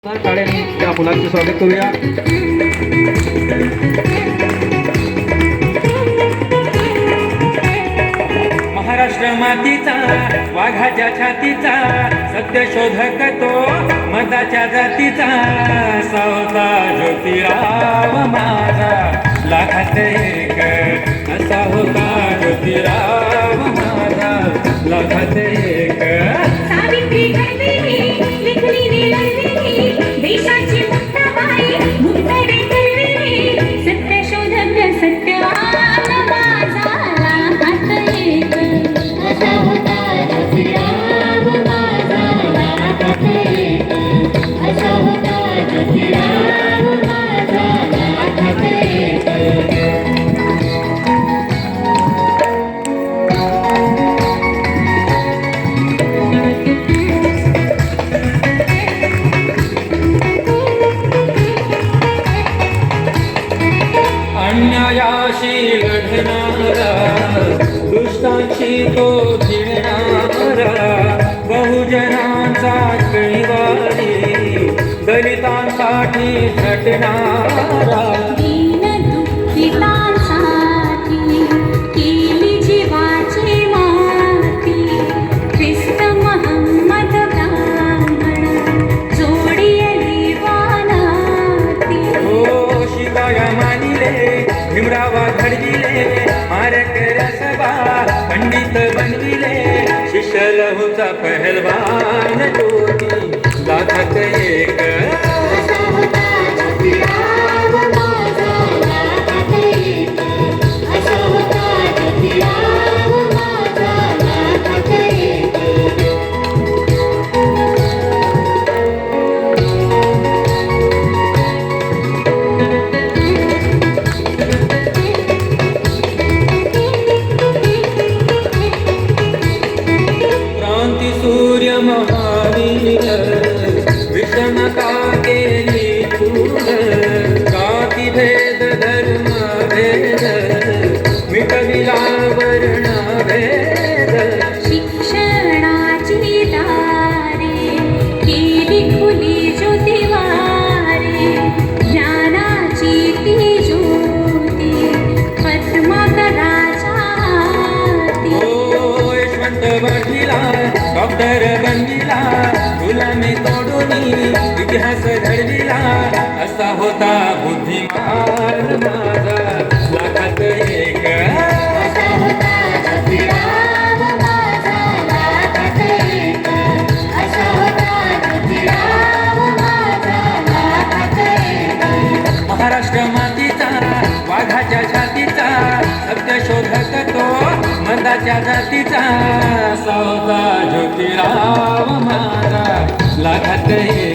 टाळ्यांनी या मुलांचे स्वागत करूया. महाराष्ट्र मातीचा वाघाच्या छातीचा सत्य शोधक तो मताच्या जातीचा सावता ज्योतिराव माझा लाखात एक असा होता ज्योतिराव माझा लाखात एक. सावित्री लिखली देशाची मुक्ताबाई मुक्ताबाई कळविली सत्य शोधक सत्यवान माझा लाखात एक असा होता ज्योतिराव माझा लाखात एक असा होता ज्योतिराव माझा लाखात एक. अन्यायाशी लढणारा दुष्टांशी तो भिडणारा बहुजनांचा कैवारी दलितांसाठी झटणारा दीनदुःखितांसाठी केली जीवाची माती ख्रिस्त महम्मद ब्राह्मण जोडियली वानाती. हो शिवाया मानिले भीमरावा घडविले मारक रसबा पंडित बनविले शिष्य लहूचा पहलवान ज्योती लाखात एक असा होता ज्योतिराव माझा लाखात एक असा होता ज्योतिराव माझा लाखात एक. क्रांती सूर्य महावीर विषमता केली दूर जाती भेद धर्म भेद मिटविला वर्ण भेद. शिक्षणाची दारे केली खुली ज्योतिवारे ज्ञानाची ती ज्योती पद्मकराच्या हाती. ओ यशवंत बनविला डॉक्टर बनविला गुलामी तोडून इतिहास घडविला असा होता बुद्धिमान माझा लाखात एक असा होता ज्योतिराव माझा लाखात एक असा होता ज्योतिराव माझा लाखात एक. महाराष्ट्र मातीचा वाघाच्या छातीचा सत्य शोधक तो मताच्या जातीचा सावता ज्योतिराव माझा लाखात एक.